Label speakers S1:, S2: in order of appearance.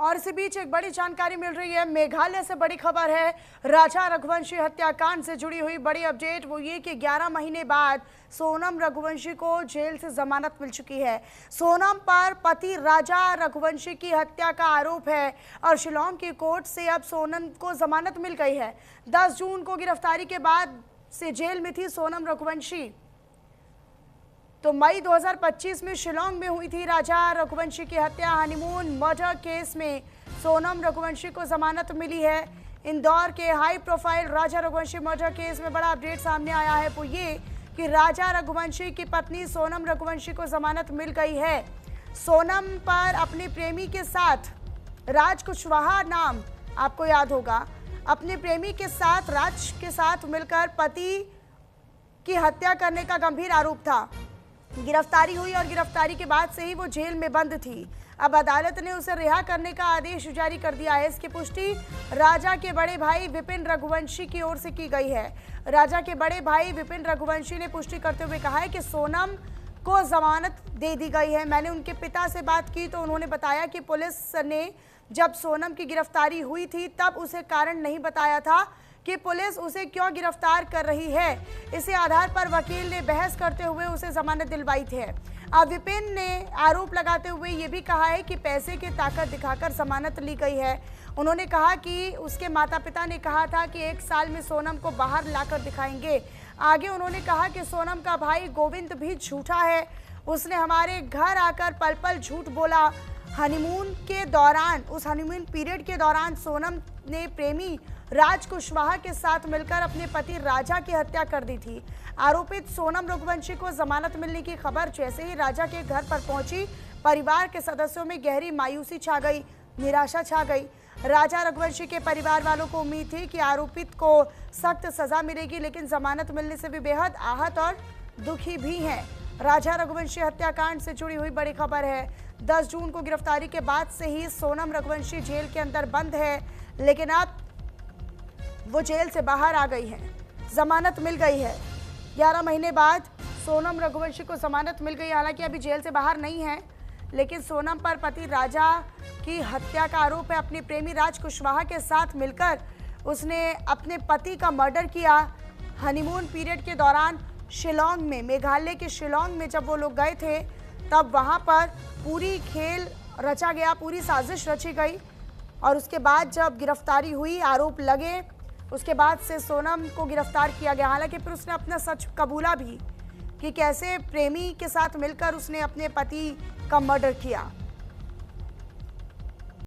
S1: और इसी बीच एक बड़ी जानकारी मिल रही है। मेघालय से बड़ी खबर है। राजा रघुवंशी हत्याकांड से जुड़ी हुई बड़ी अपडेट वो ये कि 11 महीने बाद सोनम रघुवंशी को जेल से जमानत मिल चुकी है। सोनम पर पति राजा रघुवंशी की हत्या का आरोप है और शिलांग की कोर्ट से अब सोनम को जमानत मिल गई है। 10 जून को गिरफ्तारी के बाद से जेल में थी सोनम रघुवंशी। तो मई 2025 में शिलांग में हुई थी राजा रघुवंशी की हत्या। हनीमून मर्डर केस में सोनम रघुवंशी को जमानत मिली है। इंदौर के हाई प्रोफाइल राजा रघुवंशी मर्डर केस में बड़ा अपडेट सामने आया है वो ये कि राजा रघुवंशी की पत्नी सोनम रघुवंशी को जमानत मिल गई है। सोनम पर अपने प्रेमी के साथ राज कुशवाहा नाम आपको याद होगा, अपने प्रेमी के साथ राज के साथ मिलकर पति की हत्या करने का गंभीर आरोप था। गिरफ्तारी हुई और गिरफ्तारी के बाद से ही वो जेल में बंद थी। अब अदालत ने उसे रिहा करने का आदेश जारी कर दिया है। इसकी पुष्टि राजा के बड़े भाई विपिन रघुवंशी की ओर से की गई है। राजा के बड़े भाई विपिन रघुवंशी ने पुष्टि करते हुए कहा है कि सोनम को जमानत दे दी गई है। मैंने उनके पिता से बात की तो उन्होंने बताया कि पुलिस ने जब सोनम की गिरफ्तारी हुई थी तब उसे कारण नहीं बताया था कि पुलिस उसे क्यों गिरफ्तार कर रही है। इसी आधार पर वकील ने बहस करते हुए उसे जमानत दिलवाई थी। अब विपिन ने आरोप लगाते हुए ये भी कहा है कि पैसे की ताकत दिखाकर जमानत ली गई है। उन्होंने कहा कि उसके माता पिता ने कहा था कि 1 साल में सोनम को बाहर लाकर दिखाएंगे। आगे उन्होंने कहा कि सोनम का भाई गोविंद भी झूठा है, उसने हमारे घर आकर पल पल झूठ बोला। हनीमून के दौरान, उस हनीमून पीरियड के दौरान सोनम ने प्रेमी राज कुशवाहा के साथ मिलकर अपने पति राजा की हत्या कर दी थी। आरोपित सोनम रघुवंशी को जमानत मिलने की खबर जैसे ही राजा के घर पर पहुंची, परिवार के सदस्यों में गहरी मायूसी छा गई, निराशा छा गई। राजा रघुवंशी के परिवार वालों को उम्मीद थी कि आरोपित को सख्त सजा मिलेगी, लेकिन जमानत मिलने से भी बेहद आहत और दुखी भी हैं। राजा रघुवंशी हत्याकांड से जुड़ी हुई बड़ी खबर है। 10 जून को गिरफ्तारी के बाद से ही सोनम रघुवंशी जेल के अंदर बंद है, लेकिन अब वो जेल से बाहर आ गई है, जमानत मिल गई है। 11 महीने बाद सोनम रघुवंशी को जमानत मिल गई। हालांकि अभी जेल से बाहर नहीं है, लेकिन सोनम पर पति राजा की हत्या का आरोप है। अपने प्रेमी राज कुशवाहा के साथ मिलकर उसने अपने पति का मर्डर किया। हनीमून पीरियड के दौरान शिलांग में, मेघालय के शिलांग में जब वो लोग गए थे तब वहाँ पर पूरी खेल रचा गया, पूरी साजिश रची गई। और उसके बाद जब गिरफ्तारी हुई, आरोप लगे, उसके बाद से सोनम को गिरफ्तार किया गया। हालांकि फिर उसने अपना सच कबूला भी कि कैसे प्रेमी के साथ मिलकर उसने अपने पति का मर्डर किया।